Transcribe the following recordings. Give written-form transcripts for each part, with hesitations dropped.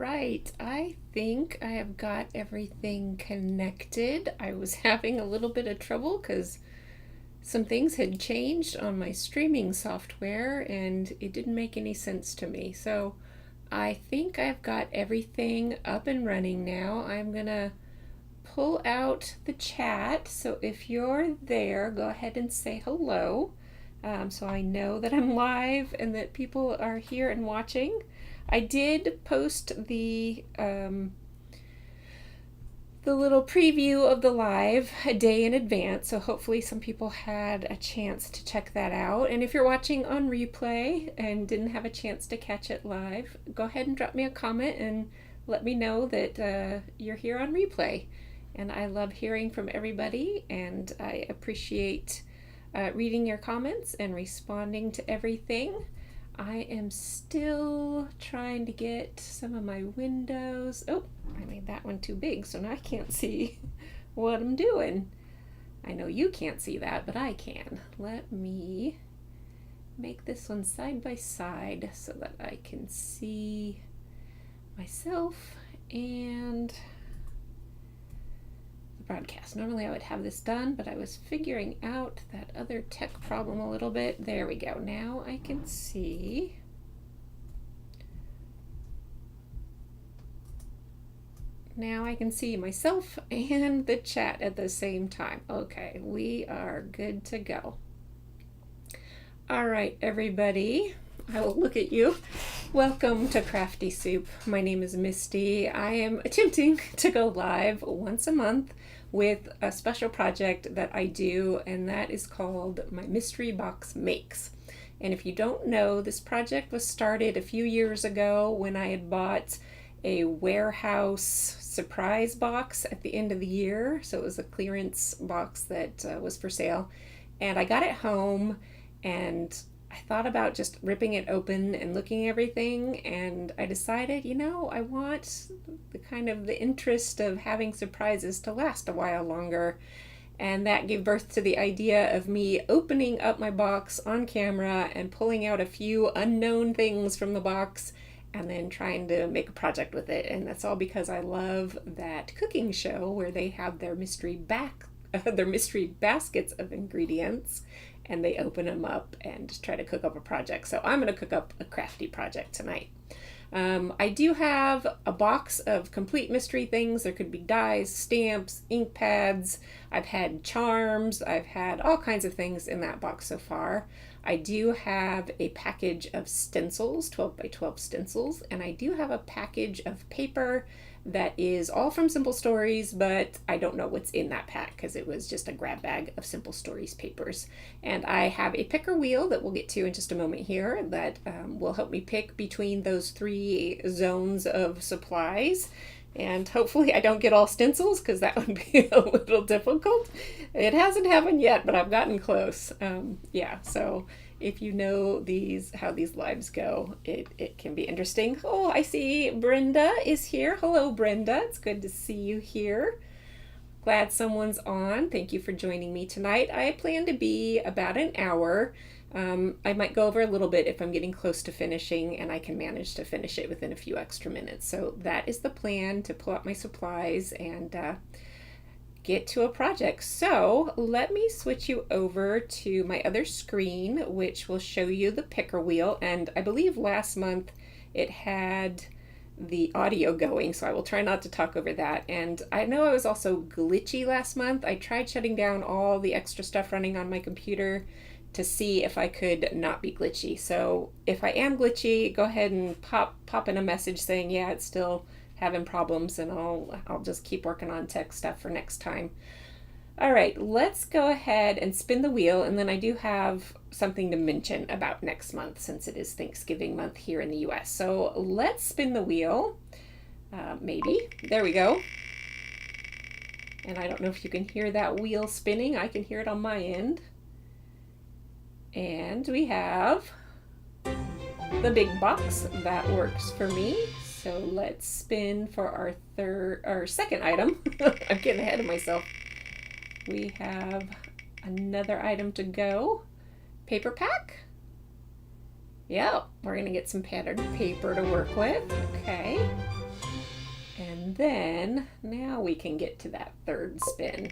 right, I think I have got everything connected. I was having a little bit of trouble because some things had changed on my streaming software and it didn't make any sense to me. So I think I've got everything up and running now. I'm gonna pull out the chat. So if you're there, go ahead and say hello. So I know that I'm live and that people are here and watching. I did post the little preview of the live a day in advance, so hopefully some people had a chance to check that out. And if you're watching on replay and didn't have a chance to catch it live, go ahead and drop me a comment and let me know that you're here on replay. And I love hearing from everybody, and I appreciate reading your comments and responding to everything. I am still trying to get some of my windows. Oh, I made that one too big, so now I can't see what I'm doing. I know you can't see that, but I can. Let me make this one side by side so that I can see myself and broadcast. Normally I would have this done, but I was figuring out that other tech problem a little bit. There we go. Now I can see. Now I can see myself and the chat at the same time. Okay, we are good to go. All right, everybody. I will look at you. Welcome to Crafty Soup. My name is Misty. I am attempting to go live once a month with a special project that I do, and that is called My Mystery Box Makes. And if you don't know, this project was started a few years ago when I had bought a warehouse surprise box at the end of the year. So it was a clearance box that was for sale. And I got it home and I thought about just ripping it open and looking at everything, and I decided, I want the interest of having surprises to last a while longer. And that gave birth to the idea of me opening up my box on camera and pulling out a few unknown things from the box and then trying to make a project with it. And that's all because I love that cooking show where they have their mystery baskets of ingredients, and they open them up and try to cook up a project. So I'm going to cook up a crafty project tonight. I do have a box of complete mystery things. There could be dies, stamps, ink pads. I've had charms. I've had all kinds of things in that box so far. I do have a package of stencils, 12 by 12 stencils, and I do have a package of paper that is all from Simple Stories, but I don't know what's in that pack because it was just a grab bag of Simple Stories papers. And I have a picker wheel that we'll get to in just a moment here that will help me pick between those three zones of supplies. And hopefully I don't get all stencils because that would be a little difficult. It hasn't happened yet, but I've gotten close. So if you know how these lives go, it can be interesting. Oh, I see Brenda is here. Hello, Brenda. It's good to see you here. Glad someone's on. Thank you for joining me tonight. I plan to be about an hour. I might go over a little bit if I'm getting close to finishing and I can manage to finish it within a few extra minutes. So that is the plan, to pull out my supplies and get to a project. So let me switch you over to my other screen, which will show you the picker wheel. And I believe last month it had the audio going, so I will try not to talk over that. And I know I was also glitchy last month. I tried shutting down all the extra stuff running on my computer to see if I could not be glitchy. So if I am glitchy, go ahead and pop in a message saying, yeah, it's still having problems, and I'll just keep working on tech stuff for next time. All right, let's go ahead and spin the wheel, and then I do have something to mention about next month since it is Thanksgiving month here in the US. So let's spin the wheel. Maybe. There we go. And I don't know if you can hear that wheel spinning. I can hear it on my end. And we have the big box. That works for me. So let's spin for our second item. I'm getting ahead of myself. We have another item to go. Paper pack. Yeah, we're gonna get some patterned paper to work with. Okay. And then now we can get to that third spin.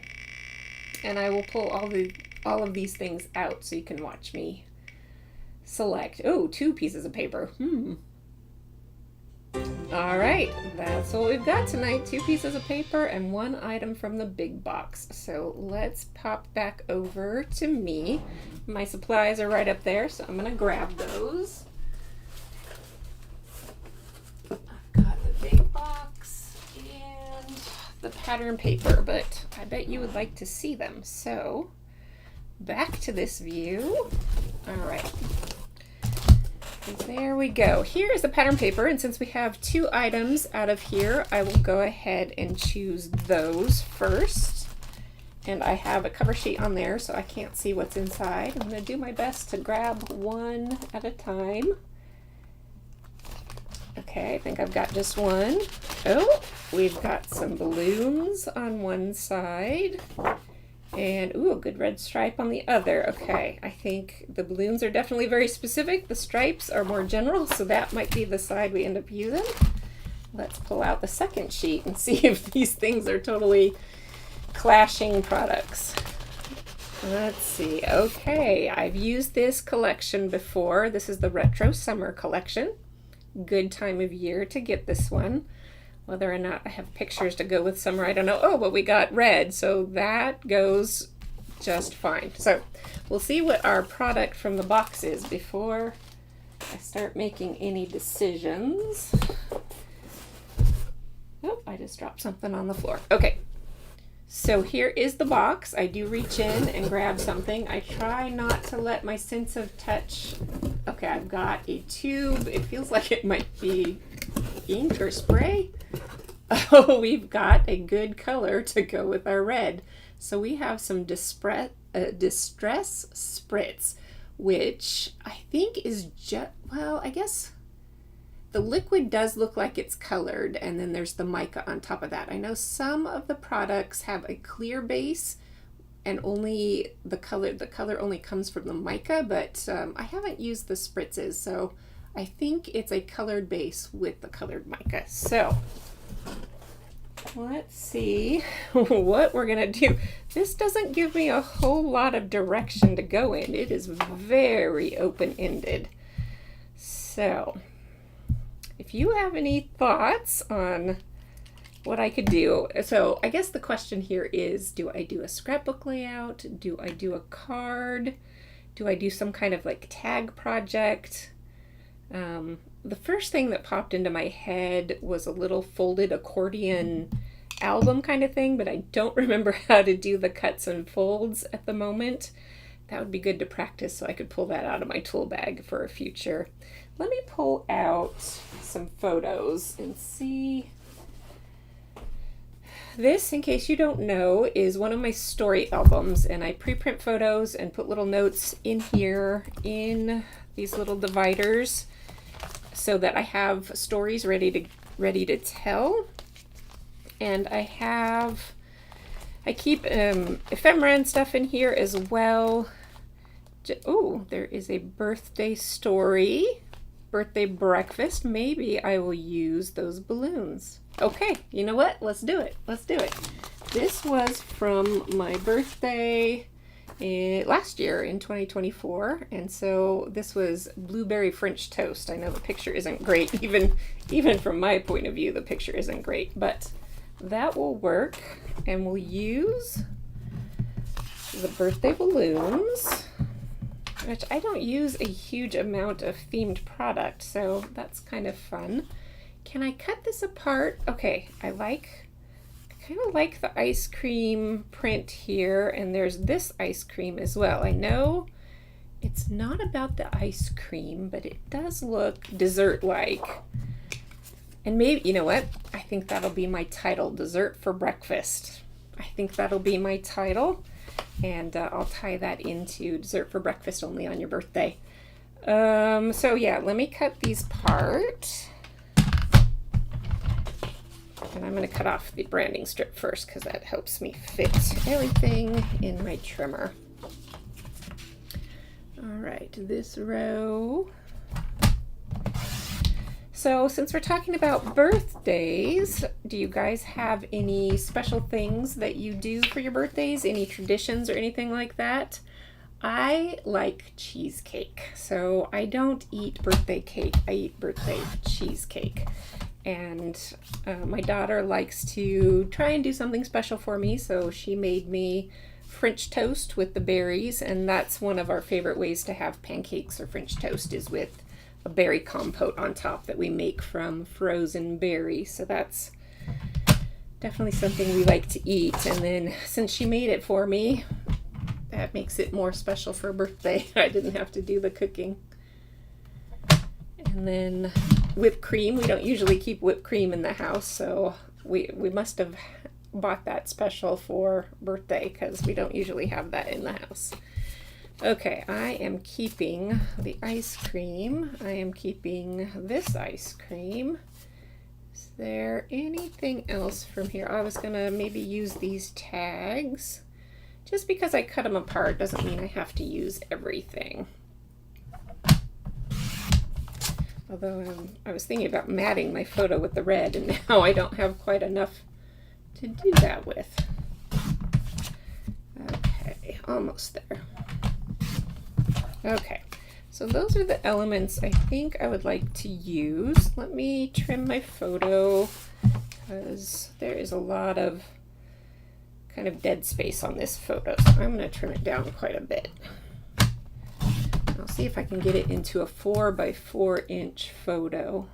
And I will pull all of these things out so you can watch me select. Oh, 2 pieces of paper. All right, that's what we've got tonight. 2 pieces of paper and 1 item from the big box. So let's pop back over to me. My supplies are right up there, so I'm gonna grab those. I've got the big box and the pattern paper, but I bet you would like to see them. So back to this view. All right. There we go. Here is the pattern paper, and since we have 2 items out of here, I will go ahead and choose those first. And I have a cover sheet on there, so I can't see what's inside. I'm going to do my best to grab one at a time. Okay, I think I've got just one. Oh, we've got some balloons on one side. And, ooh, a good red stripe on the other. Okay, I think the balloons are definitely very specific. The stripes are more general, so that might be the side we end up using. Let's pull out the second sheet and see if these things are totally clashing products. Let's see. Okay, I've used this collection before. This is the Retro Summer collection. Good time of year to get this one. Whether or not I have pictures to go with summer, I don't know. Oh, but we got red, so that goes just fine. So we'll see what our product from the box is before I start making any decisions. Oh, I just dropped something on the floor. Okay, so here is the box. I do reach in and grab something. I try not to let my sense of touch. Okay, I've got a tube. It feels like it might be ink or spray. Oh, we've got a good color to go with our red. So we have some Distress Spritz, which I think is just, well, I guess the liquid does look like it's colored, and then there's the mica on top of that. I know some of the products have a clear base and only the color only comes from the mica, but I haven't used the spritzes, so I think it's a colored base with the colored mica. So let's see what we're gonna do. This doesn't give me a whole lot of direction to go in. It is very open-ended. So if you have any thoughts on what I could do. So I guess the question here is, do I do a scrapbook layout? Do I do a card? Do I do some kind of like tag project? The first thing that popped into my head was a little folded accordion album kind of thing, but I don't remember how to do the cuts and folds at the moment. That would be good to practice so I could pull that out of my tool bag for a future. Let me pull out some photos and see. This, in case you don't know, is one of my story albums, and I pre-print photos and put little notes in here in these little dividers so that I have stories ready to tell. And I keep ephemera and stuff in here as well. Oh, there is a birthday story, birthday breakfast. Maybe I will use those balloons. Okay, you know what? Let's do it. Let's do it. This was from my birthday last year in 2024, and so this was blueberry French toast. I know the picture isn't great, even from my point of view, the picture isn't great, but that will work, and we'll use the birthday balloons, which I don't use a huge amount of themed product, so that's kind of fun. Can I cut this apart? Okay, I kind of like the ice cream print here, and there's this ice cream as well. I know it's not about the ice cream, but it does look dessert-like. And maybe, you know what? I think that'll be my title, Dessert for Breakfast. I think that'll be my title, and I'll tie that into Dessert for Breakfast only on your birthday. So yeah, let me cut these apart. And I'm going to cut off the branding strip first because that helps me fit everything in my trimmer. All right, this row. So since we're talking about birthdays, do you guys have any special things that you do for your birthdays? Any traditions or anything like that? I like cheesecake. So I don't eat birthday cake, I eat birthday cheesecake. And my daughter likes to try and do something special for me, so she made me French toast with the berries, and that's one of our favorite ways to have pancakes or French toast is with a berry compote on top that we make from frozen berries. So that's definitely something we like to eat. And then since she made it for me, that makes it more special for a birthday. I didn't have to do the cooking. And then whipped cream. We don't usually keep whipped cream in the house, so we must have bought that special for birthday because we don't usually have that in the house. Okay, I am keeping the ice cream. I am keeping this ice cream. Is there anything else from here? I was gonna maybe use these tags. Just because I cut them apart doesn't mean I have to use everything. Although I was thinking about matting my photo with the red, and now I don't have quite enough to do that with. Okay, almost there. Okay, so those are the elements I think I would like to use. Let me trim my photo because there is a lot of kind of dead space on this photo, so I'm going to trim it down quite a bit. I'll see if I can get it into a 4 by 4 inch photo.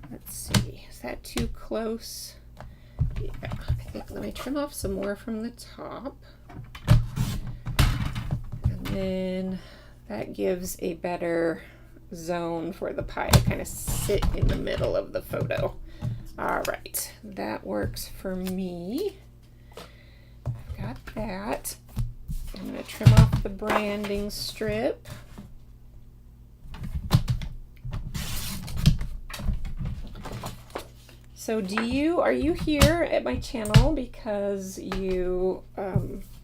Let's see, is that too close? Yeah, I think let me trim off some more from the top. And then that gives a better zone for the pie to kind of sit in the middle of the photo. All right, that works for me. I've got that. I'm going to trim off the branding strip. So are you here at my channel because you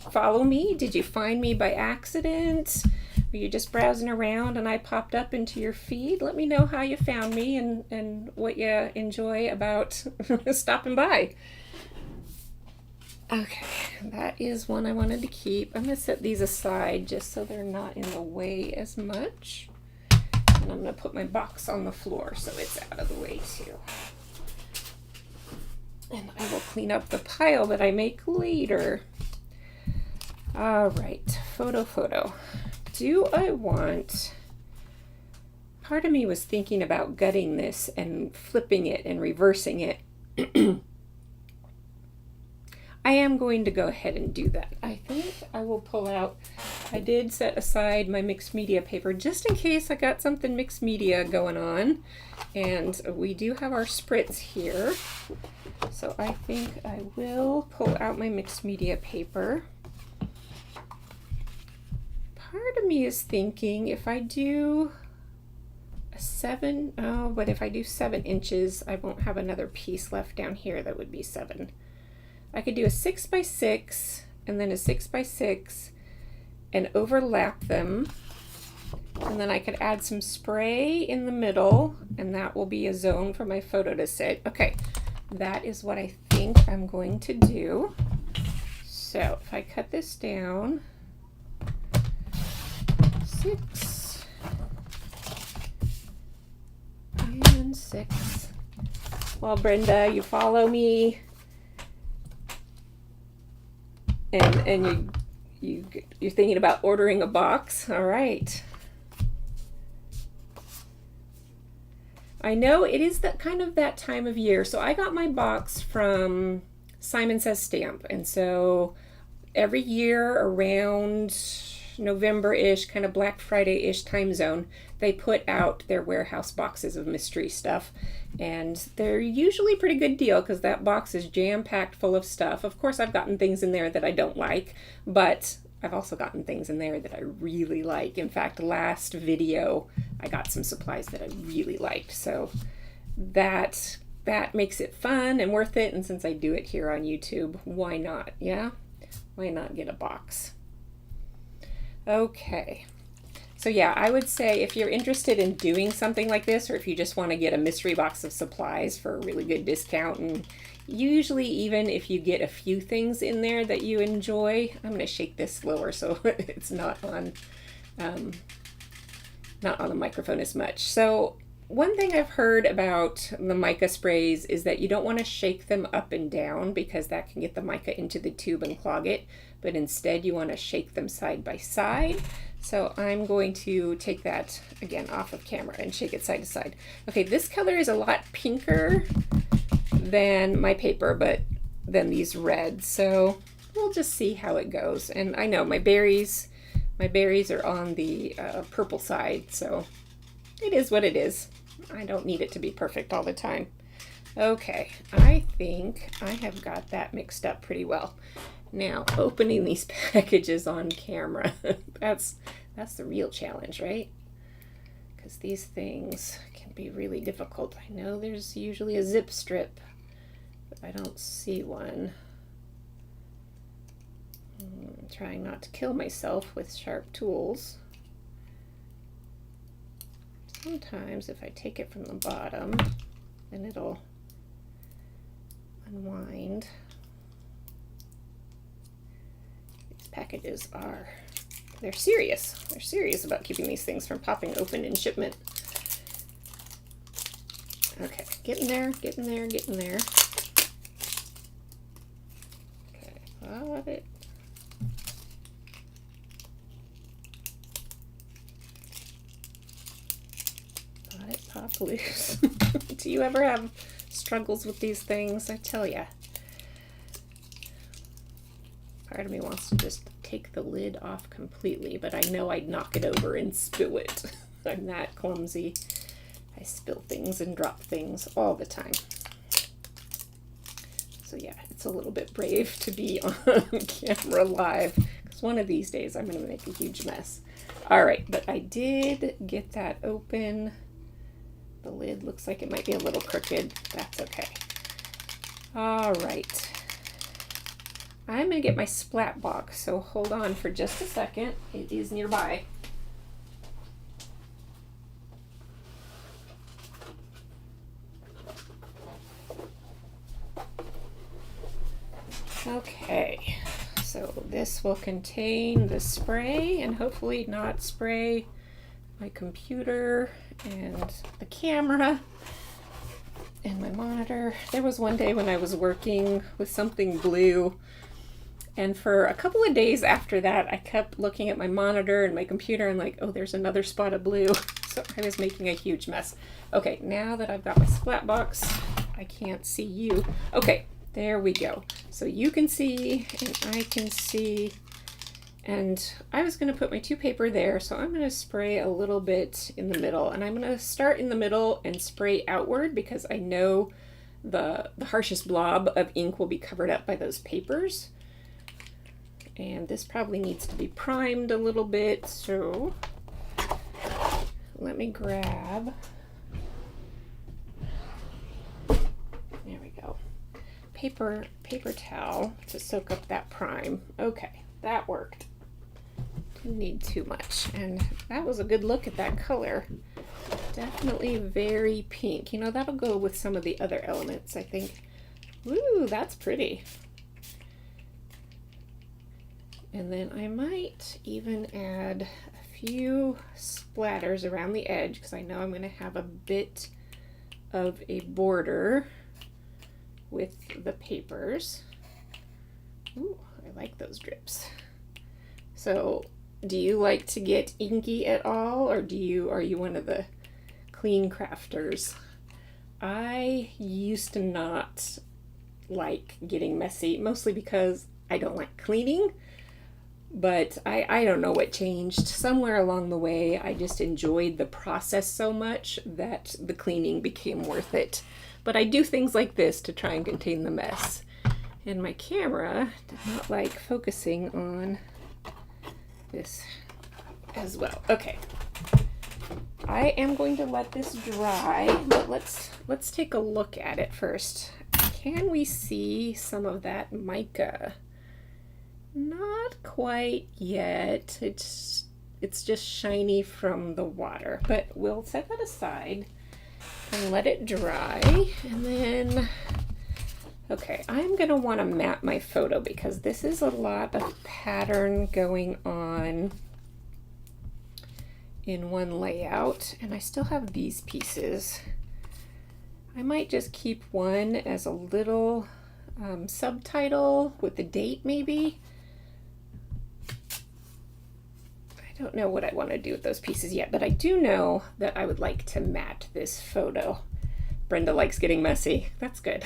follow me? Did you find me by accident? Were you just browsing around and I popped up into your feed? Let me know how you found me and what you enjoy about stopping by. Okay, that is one I wanted to keep. I'm going to set these aside just so they're not in the way as much. And I'm going to put my box on the floor so it's out of the way too. And I will clean up the pile that I make later. All right, photo. Do I want... Part of me was thinking about gutting this and flipping it and reversing it. I am going to go ahead and do that. I think I will pull out, I did set aside my mixed media paper just in case I got something mixed media going on. And we do have our spritz here. So I think I will pull out my mixed media paper. Part of me is thinking if I do but if I do 7 inches, I won't have another piece left down here that would be 7. I could do a 6 by 6 and then a 6 by 6 and overlap them. And then I could add some spray in the middle and that will be a zone for my photo to sit. Okay, that is what I think I'm going to do. So if I cut this down, 6 and 6. Well, Brenda, you follow me. And you're thinking about ordering a box. All right. I know it is that kind of that time of year. So I got my box from Simon Says Stamp, and so every year around November-ish, kind of Black Friday-ish time zone, they put out their warehouse boxes of mystery stuff, and they're usually a pretty good deal because that box is jam-packed full of stuff. Of course, I've gotten things in there that I don't like, but I've also gotten things in there that I really like. In fact, last video I got some supplies that I really liked, so that makes it fun and worth it. And since I do it here on YouTube, why not? Yeah, why not get a box? Okay, So yeah, I would say if you're interested in doing something like this, or if you just want to get a mystery box of supplies for a really good discount, and usually even if you get a few things in there that you enjoy, I'm going to shake this slower so it's not on the microphone as much. So one thing I've heard about the mica sprays is that you don't want to shake them up and down because that can get the mica into the tube and clog it, but instead you want to shake them side by side. So I'm going to take that again off of camera and shake it side to side. Okay, this color is a lot pinker than my paper, but than these reds. So we'll just see how it goes. And I know my berries are on the purple side, so it is what it is. I don't need it to be perfect all the time. Okay, I think I have got that mixed up pretty well. Now, opening these packages on camera, that's the real challenge, right? Because these things can be really difficult. I know there's usually a zip strip, but I don't see one. I'm trying not to kill myself with sharp tools. Sometimes if I take it from the bottom, then it'll unwind. These packages they're serious. They're serious about keeping these things from popping open in shipment. Okay, getting there, getting there, getting there. Okay, got it. Pop loose. Do you ever have struggles with these things? I tell ya. Part of me wants to just take the lid off completely, but I know I'd knock it over and spill it. I'm that clumsy. I spill things and drop things all the time. So yeah, it's a little bit brave to be on camera live, because one of these days I'm going to make a huge mess. All right, but I did get that open. The lid looks like it might be a little crooked. That's okay. All right. I'm going to get my splat box, so hold on for just a second. It is nearby. Okay, so this will contain the spray and hopefully not spray my computer and the camera and my monitor. There was one day when I was working with something blue, and for a couple of days after that I kept looking at my monitor and my computer and like, oh, there's another spot of blue. So I was making a huge mess. Okay, now that I've got my splat box, I can't see you. Okay, there we go. So you can see and I can see. And I was going to put my two paper there, so I'm going to spray a little bit in the middle. And I'm going to start in the middle and spray outward because I know the harshest blob of ink will be covered up by those papers. And this probably needs to be primed a little bit, so let me grab. There we go. Paper towel to soak up that prime. Okay, that worked. Didn't need too much, and that was a good look at that color. Definitely very pink. You know, that'll go with some of the other elements, I think. Ooh, that's pretty. And then I might even add a few splatters around the edge because I know I'm going to have a bit of a border with the papers. Ooh, I like those drips. So, do you like to get inky at all, or are you one of the clean crafters? I used to not like getting messy, mostly because I don't like cleaning, but I don't know what changed. Somewhere along the way, I just enjoyed the process so much that the cleaning became worth it. But I do things like this to try and contain the mess. And my camera did not like focusing on this as well. Okay, I am going to let this dry, but let's take a look at it first. Can we see some of that mica? Not quite yet. It's it's just shiny from the water. But we'll set that aside and let it dry. And then, okay, I'm gonna want to map my photo because this is a lot of pattern going on in one layout, and I still have these pieces. I might just keep one as a little subtitle with the date maybe. I don't know what I want to do with those pieces yet, but I do know that I would like to mat this photo. Brenda likes getting messy. That's good.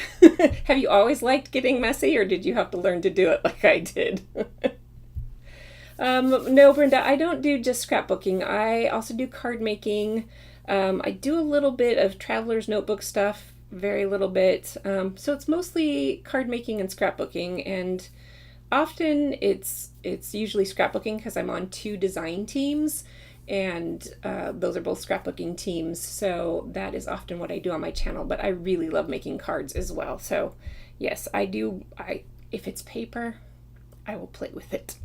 Have you always liked getting messy, or did you have to learn to do it like I did? No, Brenda, I don't do just scrapbooking. I also do card making. I do a little bit of traveler's notebook stuff, very little bit. So it's mostly card making and scrapbooking, and often it's usually scrapbooking because I'm on 2 design teams, and those are both scrapbooking teams. So that is often what I do on my channel, but I really love making cards as well. So yes, I do. If it's paper, I will play with it.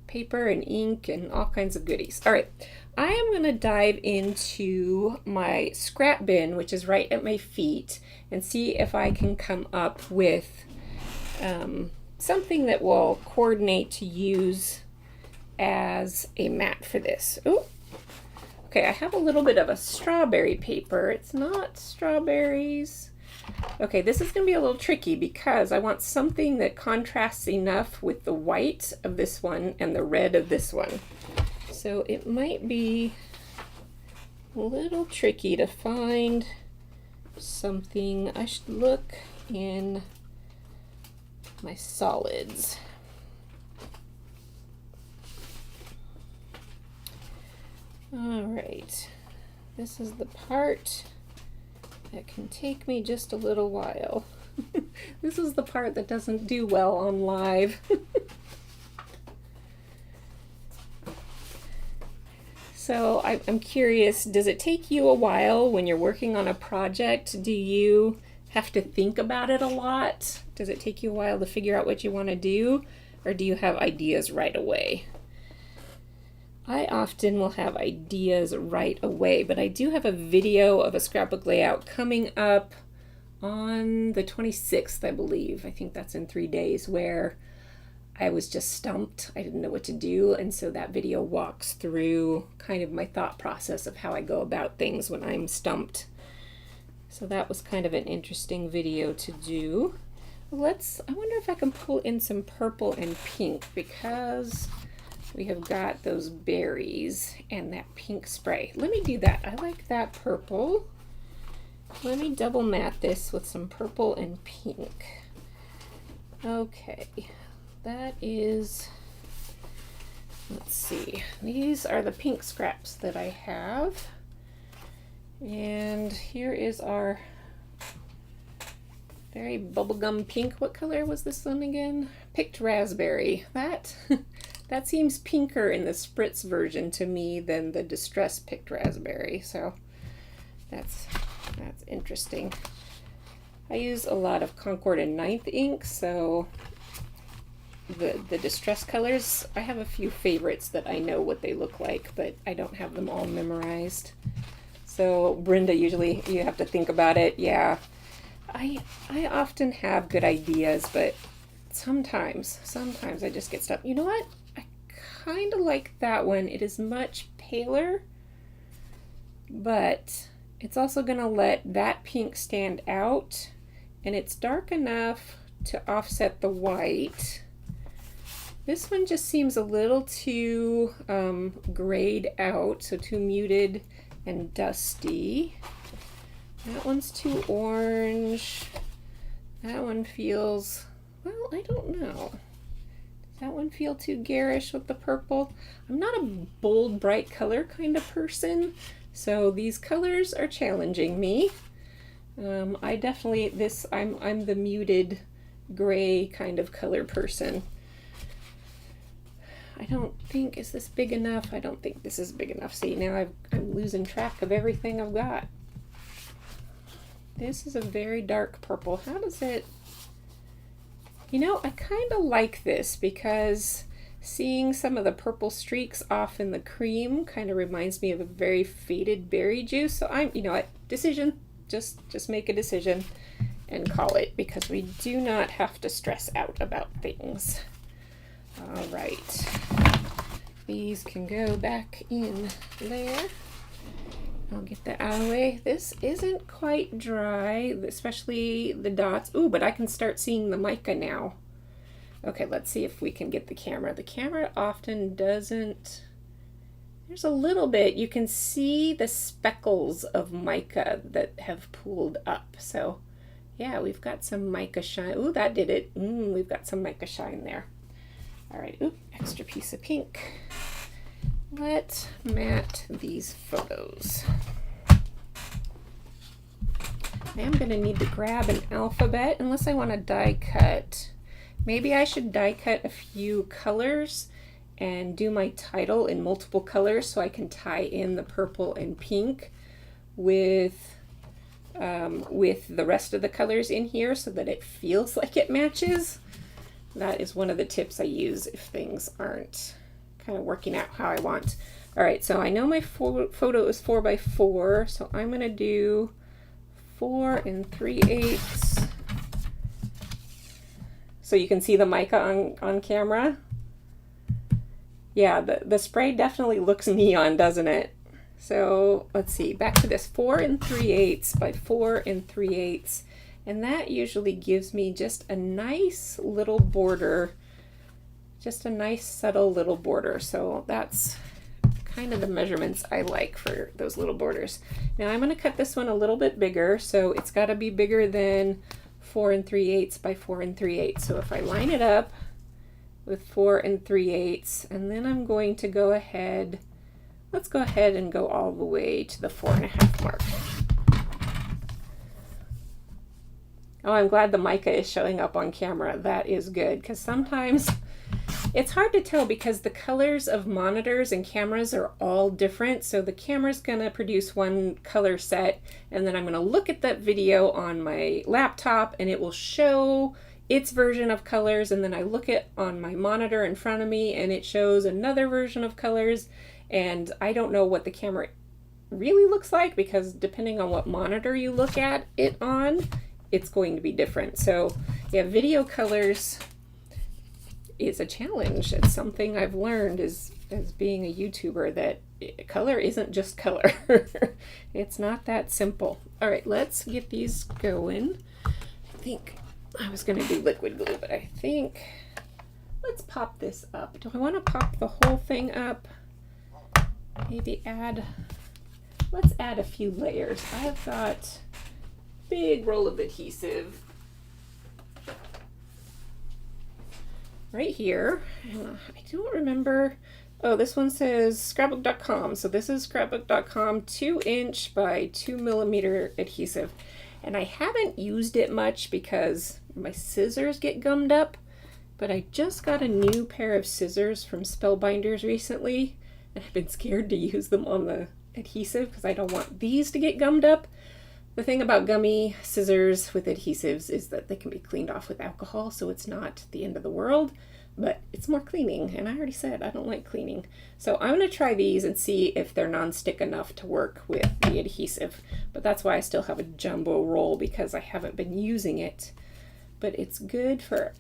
Paper and ink and all kinds of goodies. All right, I am going to dive into my scrap bin, which is right at my feet, and see if I can come up with something that will coordinate to use as a mat for this. Oh, okay, I have a little bit of a strawberry paper. It's not strawberries. Okay, this is going to be a little tricky because I want something that contrasts enough with the white of this one and the red of this one. So it might be a little tricky to find something. I should look in my solids. All right, this is the part that can take me just a little while. This is the part that doesn't do well on live. So I'm curious, does it take you a while when you're working on a project? Do you have to think about it a lot? Does it take you a while to figure out what you want to do? Or do you have ideas right away? I often will have ideas right away, but I do have a video of a scrapbook layout coming up on the 26th, I believe. I think that's in 3 days, where I was just stumped. I didn't know what to do, and so that video walks through kind of my thought process of how I go about things when I'm stumped. So that was kind of an interesting video to do. I wonder if I can pull in some purple and pink, because we have got those berries and that pink spray. Let me do that. I like that purple. Let me double mat this with some purple and pink. Okay, that is, let's see. These are the pink scraps that I have. And here is our very bubblegum pink. What color was this one again? Picked raspberry. That seems pinker in the spritz version to me than the Distress Picked Raspberry, so that's interesting. I use a lot of Concord and Ninth ink, so the Distress colors, I have a few favorites that I know what they look like, but I don't have them all memorized. So Brenda, usually you have to think about it. Yeah, I often have good ideas, but sometimes I just get stuck. You know what? Kind of like that one. It is much paler, but it's also going to let that pink stand out, and it's dark enough to offset the white. This one just seems a little too grayed out, so too muted and dusty. That one's too orange. That one feels, well, I don't know. That one feel too garish with the purple? I'm not a bold, bright color kind of person, so these colors are challenging me. I definitely, I'm the muted gray kind of color person. I don't think, is this big enough? I don't think this is big enough. See, now I'm losing track of everything I've got. This is a very dark purple. How does it, you know, I kind of like this because Seeing some of the purple streaks off in the cream kind of reminds me of a very faded berry juice. So I'm, you know what, decision, just make a decision and call it, because we do not have to stress out about things. All right, these can go back in there. I'll get that out of the way. This isn't quite dry, especially the dots. Ooh, but I can start seeing the mica now. Okay, let's see if we can get the camera. The camera often doesn't. There's a little bit. You can see the speckles of mica that have pooled up. So yeah, we've got some mica shine. Ooh, that did it. We've got some mica shine there. All right, ooh, extra piece of pink. Let's matte these photos. I am gonna need to grab an alphabet unless I want to die cut. Maybe I should die cut a few colors and do my title in multiple colors so I can tie in the purple and pink with the rest of the colors in here so that it feels like it matches. That is one of the tips I use if things aren't kind of working out how I want. All right, so I know my photo is 4x4, so I'm gonna do 4 3/8. So you can see the mica on camera. Yeah, the spray definitely looks neon, doesn't it? So let's see, back to this 4 3/8 by 4 3/8. And that usually gives me just a nice little border, just a nice subtle little border. So that's kind of the measurements I like for those little borders. Now I'm gonna cut this one a little bit bigger, so it's gotta be bigger than 4 3/8 by 4 3/8. So if I line it up with 4 3/8, and then I'm going to go ahead, let's go ahead and go all the way to the 4.5 mark. Oh, I'm glad the mica is showing up on camera. That is good, because sometimes it's hard to tell because the colors of monitors and cameras are all different. So the camera's gonna produce one color set, and then I'm gonna look at that video on my laptop and it will show its version of colors, and then I look at on my monitor in front of me and it shows another version of colors, and I don't know what the camera really looks like because depending on what monitor you look at it on, it's going to be different. So yeah, video colors is a challenge. It's something I've learned as being a YouTuber, that color isn't just color. It's not that simple. All right, let's get these going. I think I was gonna do liquid glue, but I think let's pop this up. Do I want to pop the whole thing up? Maybe let's add a few layers. I've got a big roll of adhesive right here. I don't remember. Oh, this one says scrapbook.com. So this is scrapbook.com 2" by 2mm adhesive. And I haven't used it much because my scissors get gummed up, but I just got a new pair of scissors from Spellbinders recently, and I've been scared to use them on the adhesive because I don't want these to get gummed up. The thing about gummy scissors with adhesives is that they can be cleaned off with alcohol, so it's not the end of the world, but it's more cleaning, and I already said I don't like cleaning. So I'm going to try these and see if they're non-stick enough to work with the adhesive, but that's why I still have a jumbo roll, because I haven't been using it. But it's good for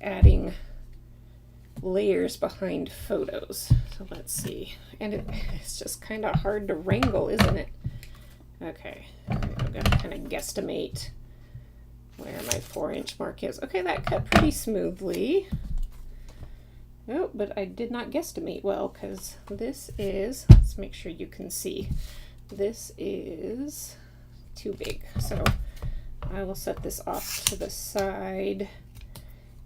adding layers behind photos. So let's see. And it's just kind of hard to wrangle, isn't it? Okay, I'm gonna kind of guesstimate where my 4" mark is. Okay, that cut pretty smoothly. Oh, but I did not guesstimate well, because this is, let's make sure you can see, this is too big. So I will set this off to the side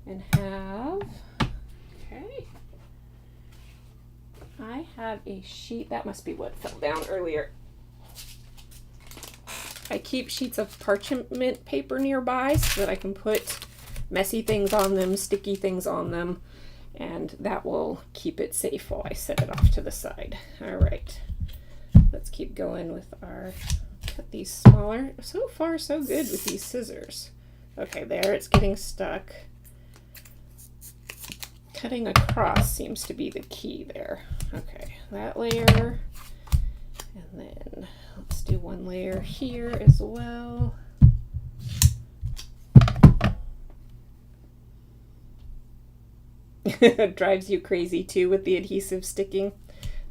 and have, okay, I have a sheet, that must be what fell down earlier. I keep sheets of parchment paper nearby so that I can put messy things on them, sticky things on them, and that will keep it safe while I set it off to the side. All right, let's keep going with our, cut these smaller. So far, so good with these scissors. Okay, there, it's getting stuck. cutting across seems to be the key there. Okay, that layer, and then let's do one layer here as well. It drives you crazy too with the adhesive sticking.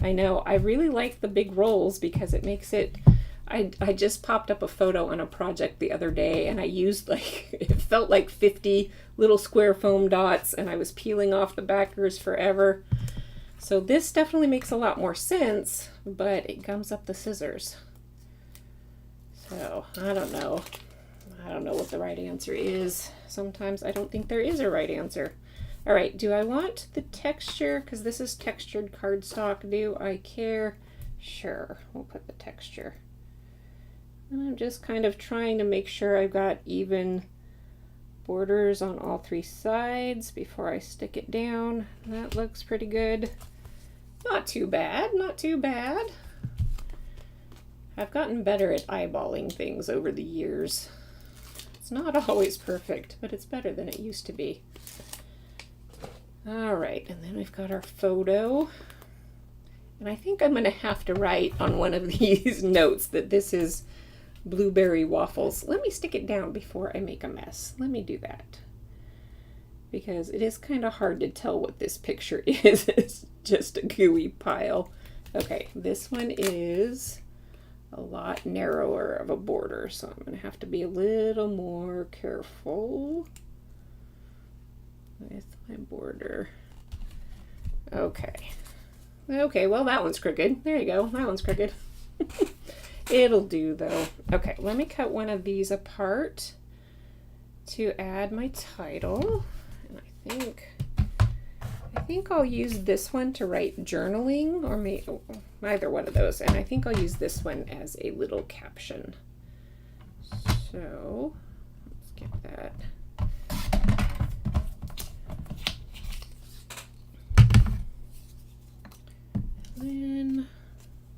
I know. I really like the big rolls because it makes it. I just popped up a photo on a project the other day, and I used it felt like 50 little square foam dots, and I was peeling off the backers forever. So this definitely makes a lot more sense, but it gums up the scissors. So I don't know. I don't know what the right answer is. Sometimes I don't think there is a right answer. All right, do I want the texture? Because this is textured cardstock. Do I care? Sure, we'll put the texture. And I'm just kind of trying to make sure I've got even borders on all three sides before I stick it down. That looks pretty good. Not too bad, not too bad. I've gotten better at eyeballing things over the years. It's not always perfect, but it's better than it used to be. All right, and then we've got our photo. And I think I'm going to have to write on one of these notes that this is blueberry waffles. Let me stick it down before I make a mess. Let me do that. Because it is kind of hard to tell what this picture is. It's just a gooey pile. Okay, this one is a lot narrower of a border, so I'm going to have to be a little more careful with my border. Okay. Okay, well that one's crooked. There you go. That one's crooked. It'll do though. Okay, let me cut one of these apart to add my title. And I think I'll use this one to write journaling, or either one of those. And I think I'll use this one as a little caption. So let's get that. Then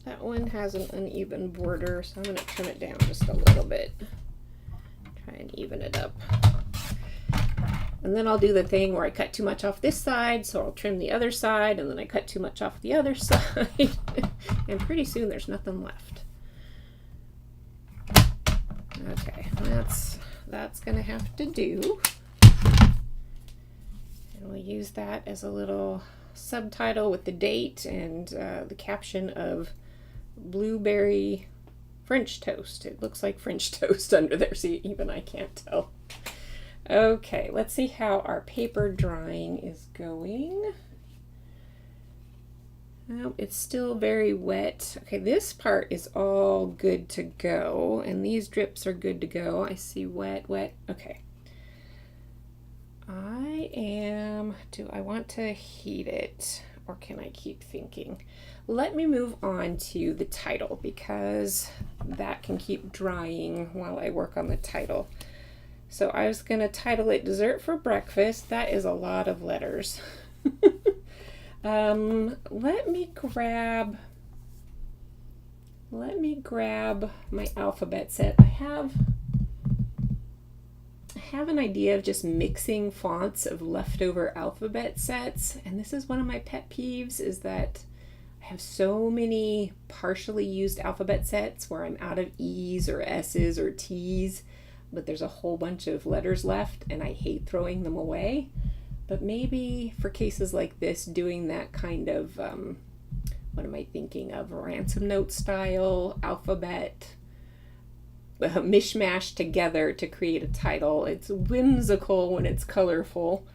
that one has an uneven border, so I'm going to trim it down just a little bit. Try and even it up. And then I'll do the thing where I cut too much off this side, so I'll trim the other side, and then I cut too much off the other side. And pretty soon there's nothing left. Okay, that's going to have to do. And we'll use that as a little subtitle with the date and the caption of blueberry French toast. It looks like French toast under there, so even I can't tell. Okay, let's see how our paper drying is going. Oh, it's still very wet. Okay, this part is all good to go, and these drips are good to go. I see wet, wet. Okay. Do I want to heat it, or can I keep thinking? Let me move on to the title, because that can keep drying while I work on the title. So I was going to title it Dessert for Breakfast. That is a lot of letters. Let me grab my alphabet set. I have an idea of just mixing fonts of leftover alphabet sets, and this is one of my pet peeves, is that I have so many partially used alphabet sets where I'm out of E's or S's or T's, but there's a whole bunch of letters left, and I hate throwing them away. But maybe for cases like this, doing that kind of, what am I thinking of, ransom note style alphabet mishmash together to create a title. It's whimsical when it's colorful,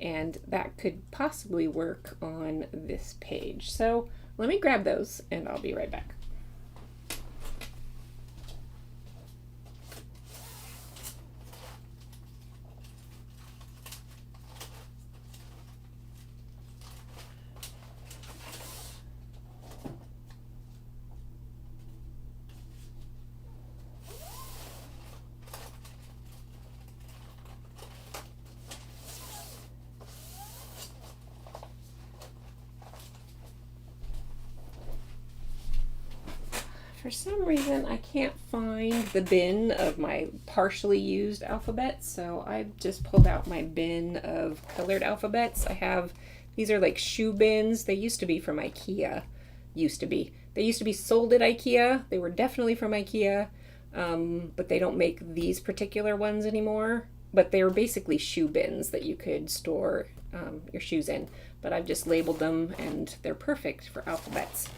and that could possibly work on this page. So let me grab those and I'll be right back. For some reason, I can't find the bin of my partially used alphabets, so I just pulled out my bin of colored alphabets. I have These are like shoe bins. They used to be from IKEA. They used to be sold at IKEA. They were definitely from IKEA, but they don't make these particular ones anymore. But they were basically shoe bins that you could store your shoes in. But I've just labeled them, and they're perfect for alphabets.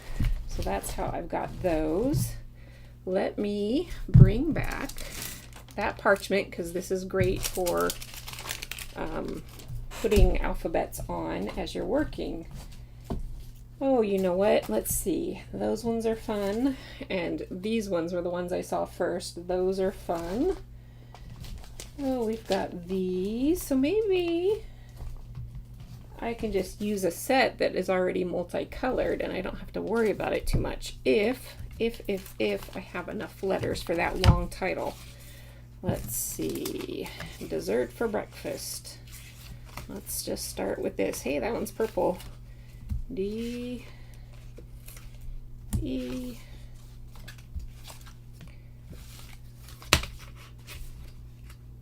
So that's how I've got those. Let me bring back that parchment, because this is great for putting alphabets on as you're working. Oh, you know what? Let's see. Those ones are fun, and these ones were the ones I saw first. Those are fun. Oh, we've got these. So maybe I can just use a set that is already multicolored, and I don't have to worry about it too much if I have enough letters for that long title. Let's see. Dessert for breakfast. Let's just start with this. Hey, that one's purple. D, E,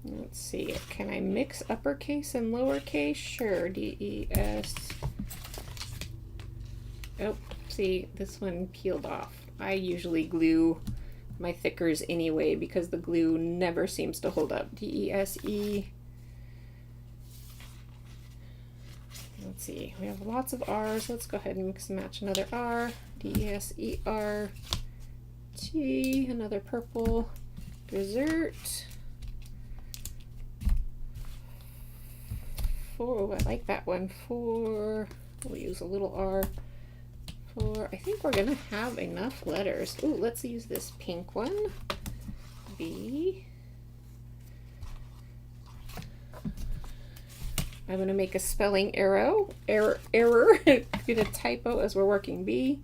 let's see, can I mix uppercase and lowercase? Sure, D, E, S. Oh, see, this one peeled off. I usually glue my thickers anyway because the glue never seems to hold up. D, E, S, E. Let's see, we have lots of R's. Let's go ahead and mix and match another R. D, E, S, E, R. T, another purple. Dessert. Oh, I like that one. Four, we'll use a little R. Four, I think we're gonna have enough letters. Ooh, let's use this pink one. B. I'm going to make a spelling error, get a typo as we're working. B,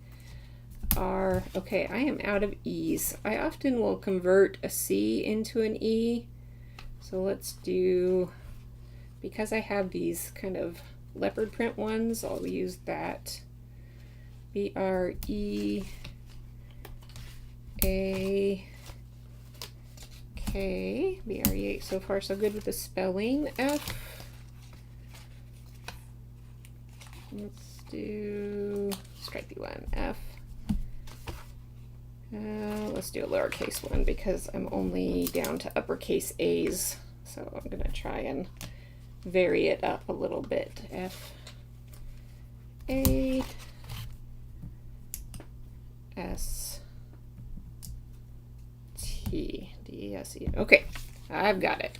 R, okay, I am out of E's. I often will convert a C into an E. So let's do, because I have these kind of leopard print ones, I'll use that. B, R, E, A, K, B, R, E, so far so good with the spelling. F. Let's do stripey one, F. Let's do a lowercase one because I'm only down to uppercase A's. So I'm going to try and vary it up a little bit. F, A, S, T, D, S, E. Okay, I've got it.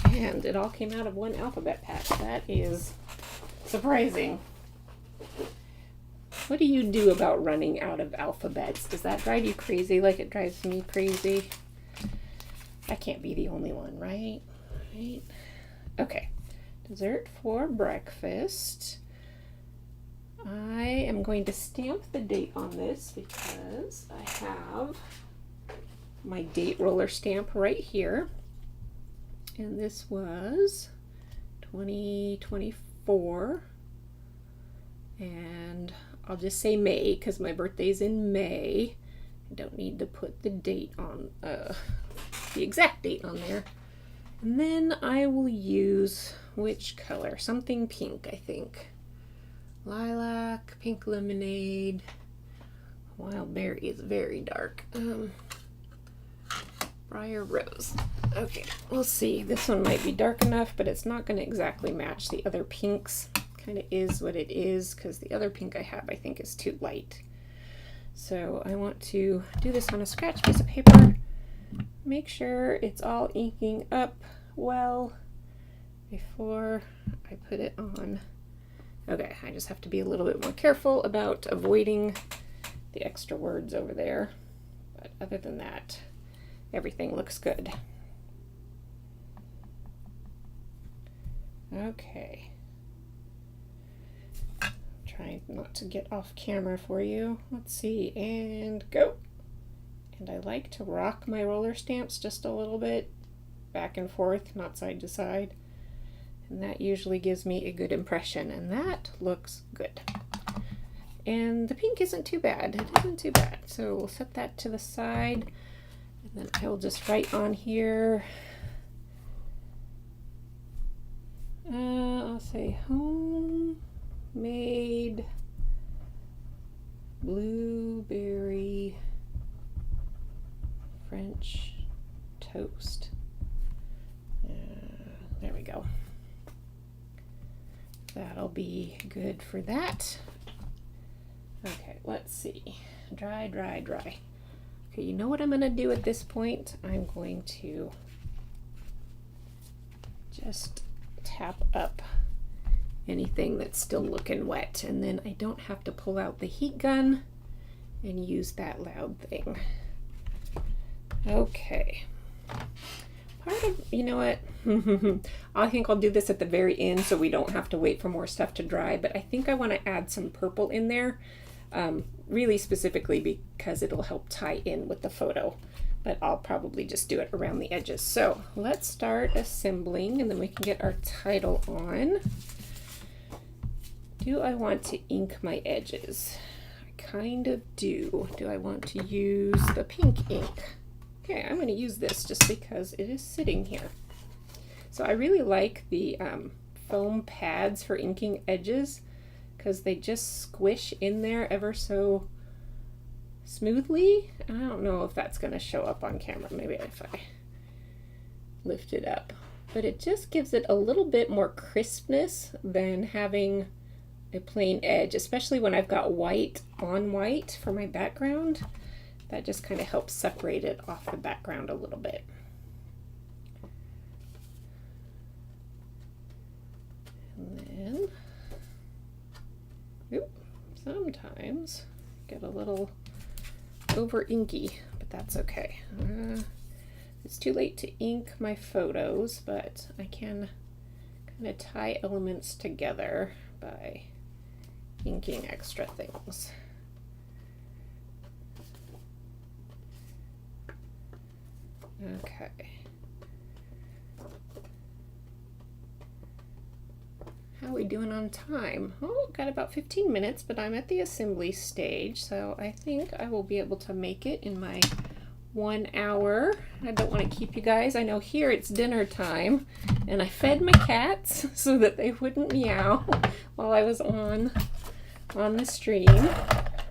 And it all came out of one alphabet patch. That is surprising. What do you do about running out of alphabets? Does that drive you crazy like it drives me crazy? I can't be the only one, right? Right? Okay. Dessert for breakfast. I am going to stamp the date on this because I have my date roller stamp right here. And this was 2024. And I'll just say May because my birthday's in May. I don't need to put the date on, the exact date on there. And then I will use which color? Something pink, I think. Lilac, pink lemonade. Wild berry is very dark. Briar rose. Okay, we'll see. This one might be dark enough, but it's not going to exactly match the other pinks. Kind of is what it is because the other pink I have I think is too light. So I want to do this on a scratch piece of paper. Make sure it's all inking up well before I put it on. Okay, I just have to be a little bit more careful about avoiding the extra words over there. But other than that, everything looks good. Okay. Trying not to get off camera for you. Let's see, and go. And I like to rock my roller stamps just a little bit, back and forth, not side to side. And that usually gives me a good impression, and that looks good. And the pink isn't too bad. It isn't too bad. So we'll set that to the side, and then I will just write on here. I'll say home. made blueberry French toast. There we go. That'll be good for that. Okay, let's see. Dry, dry, dry. Okay, you know what I'm going to do at this point? I'm going to just tap up anything that's still looking wet, and then I don't have to pull out the heat gun and use that loud thing. Okay. Part of, you know what? I think I'll do this at the very end so we don't have to wait for more stuff to dry, but I think I want to add some purple in there, really specifically because it'll help tie in with the photo, but I'll probably just do it around the edges. So let's start assembling and then we can get our title on. Do I want to ink my edges? I kind of do. Do I want to use the pink ink? Okay, I'm going to use this just because it is sitting here. So I really like the foam pads for inking edges because they just squish in there ever so smoothly. I don't know if that's going to show up on camera, maybe if I lift it up. But it just gives it a little bit more crispness than having a plain edge, especially when I've got white on white for my background. That just kind of helps separate it off the background a little bit. And then, sometimes get a little over inky, but that's okay. It's too late to ink my photos, but I can kind of tie elements together by inking extra things. Okay. How are we doing on time? Oh, got about 15 minutes, but I'm at the assembly stage, so I think I will be able to make it in my 1 hour. I don't want to keep you guys. I know here it's dinner time, and I fed my cats so that they wouldn't meow while I was on the stream.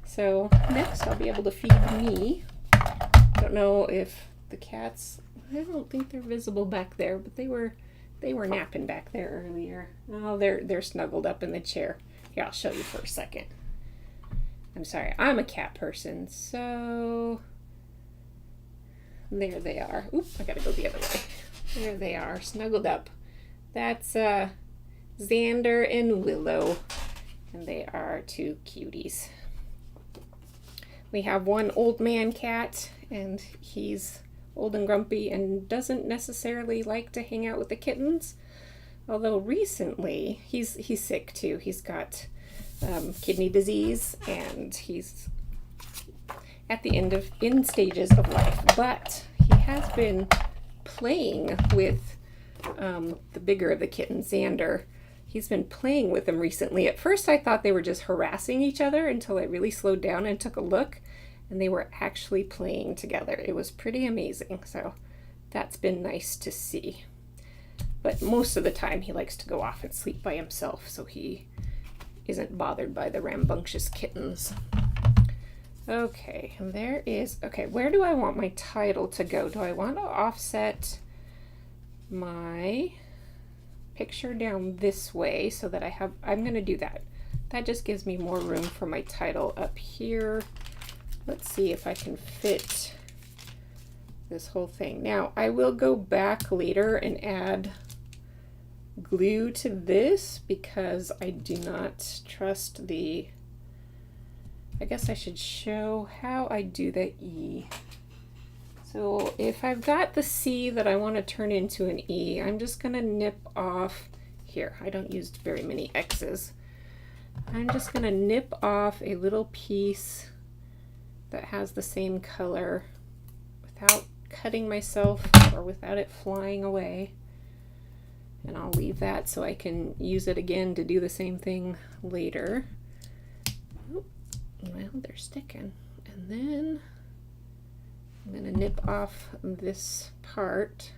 So next I'll be able to feed me. I don't know if the cats, I don't think they're visible back there, but they were napping back there earlier. Oh, they're snuggled up in the chair. Here, I'll show you for a second. I'm sorry, I'm a cat person, so there they are. Oop, I gotta go the other way. There they are, snuggled up. That's Xander and Willow, and they are two cuties. We have one old man cat, and he's old and grumpy and doesn't necessarily like to hang out with the kittens. Although recently he's sick too. He's got kidney disease and he's at the end stages of life. But he has been playing with the bigger of the kittens, Xander. He's been playing with them recently. At first I thought they were just harassing each other until I really slowed down and took a look. And they were actually playing together. It was pretty amazing, so that's been nice to see. But most of the time he likes to go off and sleep by himself, so he isn't bothered by the rambunctious kittens. Okay, and there is, okay, where do I want my title to go? Do I want to offset my picture down this way so that I'm going to do that. That just gives me more room for my title up here. Let's see if I can fit this whole thing. Now, I will go back later and add glue to this because I do not trust the, I guess I should show how I do the E. So if I've got the C that I want to turn into an E, I'm just going to nip off here. I don't use very many X's. I'm just going to nip off a little piece that has the same color without cutting myself or without it flying away. And I'll leave that so I can use it again to do the same thing later. Oh, well, they're sticking. And then I'm going to nip off this part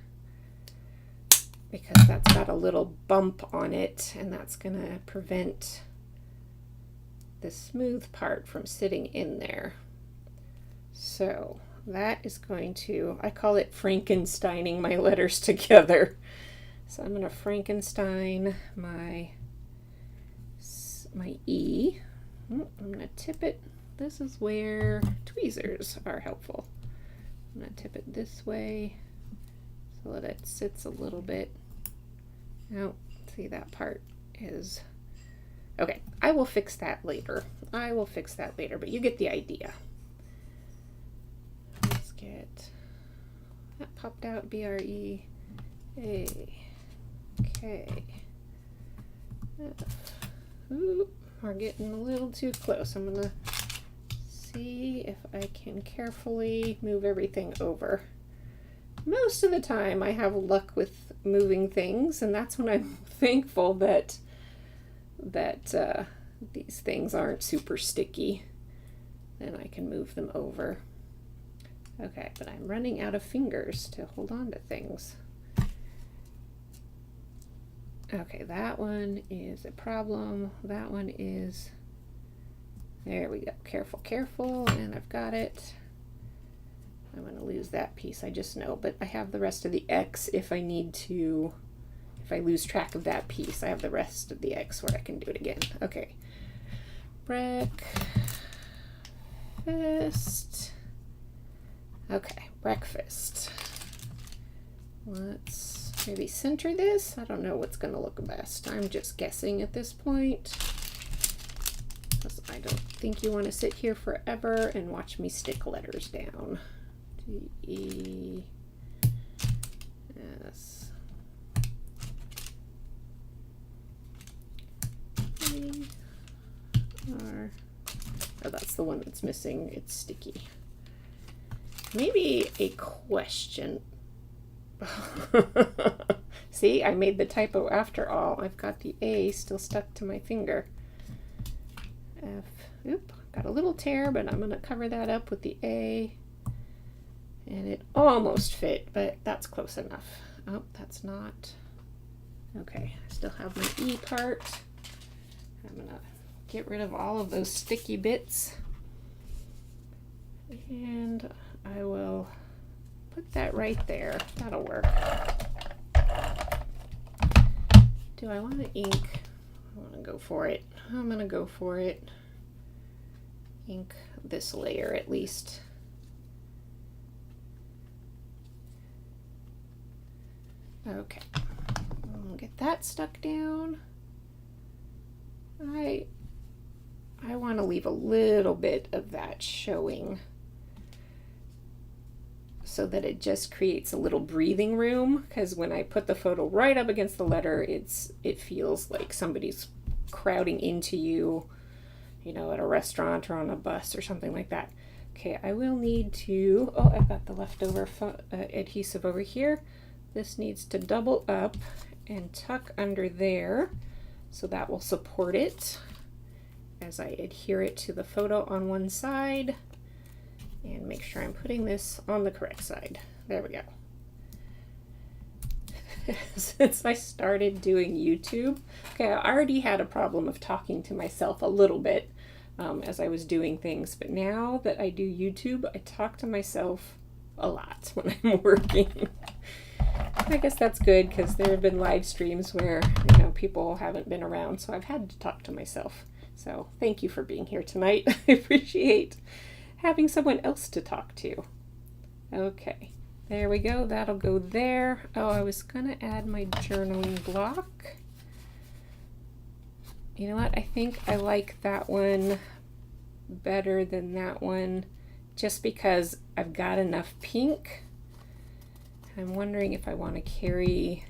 because that's got a little bump on it and that's going to prevent the smooth part from sitting in there. So that is going to, I call it Frankensteining my letters together. So I'm going to Frankenstein my E. I'm going to tip it. This is where tweezers are helpful. I'm going to tip it this way so that it sits a little bit. Now, see, that part is okay. I will fix that later. But you get the idea. Let's get that popped out. BREAK. Ooh, we're getting a little too close. I'm gonna see if I can carefully move everything over. Most of the time I have luck with moving things, and that's when I'm thankful that these things aren't super sticky. Then I can move them over. Okay, but I'm running out of fingers to hold on to things. Okay, that one is a problem. That one is, there we go. Careful, careful, and I've got it. I'm going to lose that piece, I just know, but I have the rest of the X if I need to. If I lose track of that piece, I have the rest of the X where I can do it again. Okay. Breakfast. Okay, breakfast. Let's maybe center this. I don't know what's going to look best. I'm just guessing at this point. I don't think you want to sit here forever and watch me stick letters down. D-E-S. R. Oh, that's the one that's missing. It's sticky. Maybe a question. See, I made the typo after all. I've got the A still stuck to my finger. F. Oop, got a little tear, but I'm going to cover that up with the A. And it almost fit, but that's close enough. Oh, that's not. Okay, I still have my E part. I'm going to get rid of all of those sticky bits. And I will put that right there. That'll work. Do I want to ink? I want to go for it. I'm going to go for it. Ink this layer at least. Okay. I'll get that stuck down. I want to leave a little bit of that showing so that it just creates a little breathing room, because when I put the photo right up against the letter, it feels like somebody's crowding into you, you know, at a restaurant or on a bus or something like that. Okay, I will need to, oh, I've got the leftover adhesive over here. This needs to double up and tuck under there, so that will support it as I adhere it to the photo on one side, and make sure I'm putting this on the correct side. There we go. Since I started doing YouTube, okay, I already had a problem of talking to myself a little bit as I was doing things, but now that I do YouTube, I talk to myself a lot when I'm working. I guess that's good, because there have been live streams where, you know, people haven't been around, so I've had to talk to myself. So thank you for being here tonight. I appreciate having someone else to talk to. Okay, there we go. That'll go there. Oh, I was gonna add my journaling block. You know what? I think I like that one better than that one, just because I've got enough pink. I'm wondering if I want to carry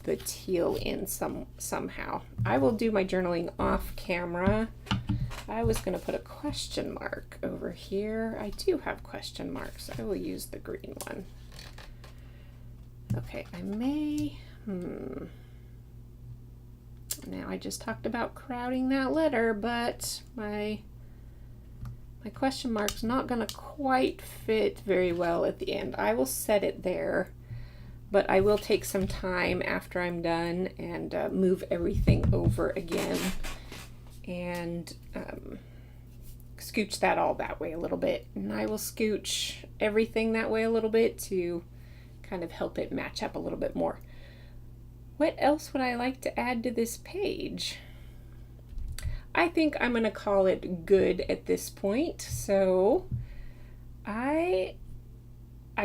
the teal in somehow. I will do my journaling off camera. I was going to put a question mark over here. I do have question marks. I will use the green one. Okay, I may, now I just talked about crowding that letter, but my question mark's not going to quite fit very well at the end. I will set it there, but I will take some time after I'm done and move everything over again and scooch that all that way a little bit. And I will scooch everything that way a little bit to kind of help it match up a little bit more. What else would I like to add to this page? I think I'm going to call it good at this point. So I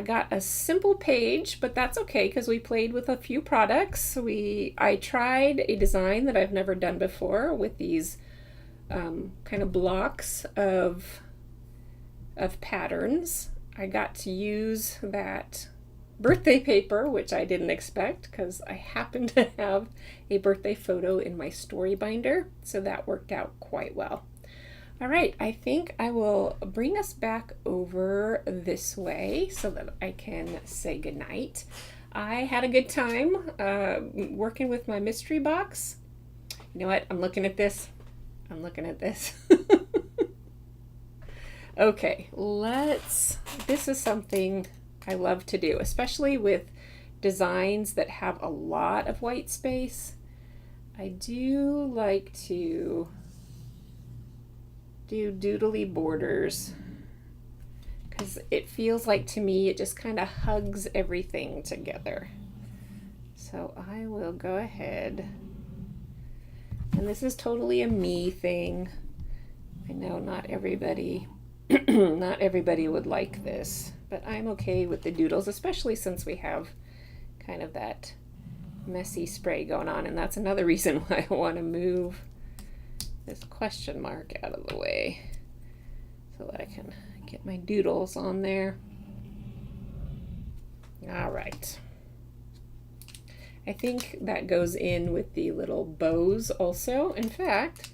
got a simple page, but that's okay because we played with a few products. I tried a design that I've never done before with these kind of blocks of patterns. I got to use that birthday paper, which I didn't expect because I happen to have a birthday photo in my story binder, so that worked out quite well. All right, I think I will bring us back over this way so that I can say goodnight. I had a good time working with my mystery box. You know what? I'm looking at this. Okay, this is something I love to do, especially with designs that have a lot of white space. I do like to do doodly borders because it feels like, to me, it just kind of hugs everything together. So I will go ahead, and this is totally a me thing. I know not everybody would like this, but I'm okay with the doodles, especially since we have kind of that messy spray going on, and that's another reason why I want to move this question mark out of the way so that I can get my doodles on there. All right. I think that goes in with the little bows also. In fact,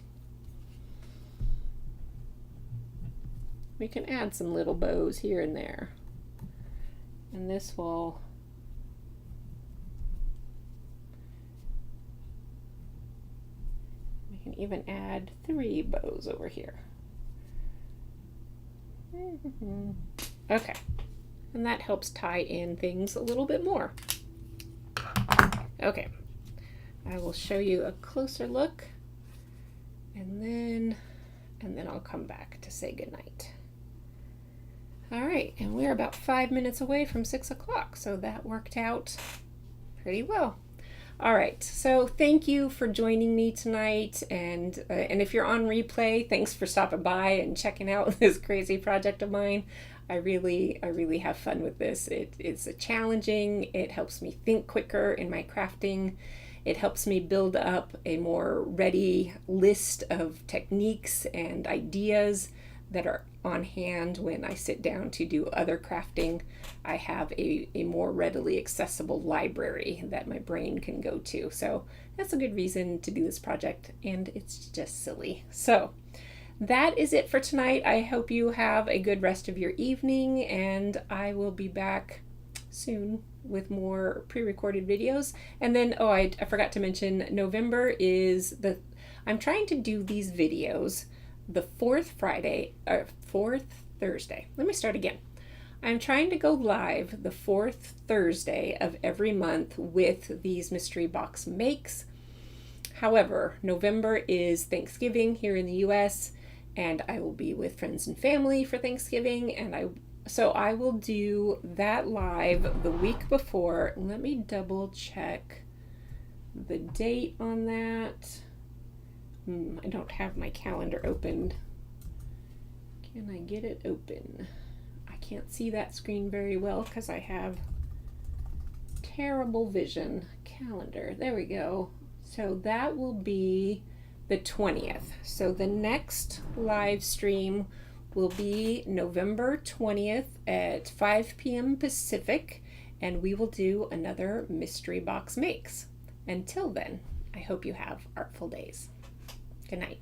we can add some little bows here and there. And this will even add 3 bows over here. Okay, and that helps tie in things a little bit more. Okay, I will show you a closer look, and then I'll come back to say goodnight. All right, and we're about 5 minutes away from 6 o'clock, so that worked out pretty well. All right, so thank you for joining me tonight, and if you're on replay, thanks for stopping by and checking out this crazy project of mine. I really have fun with this. It's challenging. It helps me think quicker in my crafting. It helps me build up a more ready list of techniques and ideas that are on hand when I sit down to do other crafting. I have a more readily accessible library that my brain can go to. So that's a good reason to do this project, and it's just silly. So that is it for tonight. I hope you have a good rest of your evening, and I will be back soon with more pre-recorded videos. And then, I forgot to mention, November is I'm trying to do these videos the fourth Thursday. Let me start again. I'm trying to go live the fourth Thursday of every month with these mystery box makes. However, November is Thanksgiving here in the US, and I will be with friends and family for Thanksgiving, so I will do that live the week before. Let me double check the date on that. I don't have my calendar opened. Can I get it open? I can't see that screen very well because I have terrible vision. Calendar, there we go. So that will be the 20th. So the next live stream will be November 20th at 5 p.m. Pacific, and we will do another mystery box makes. Until then, I hope you have artful days. Good night.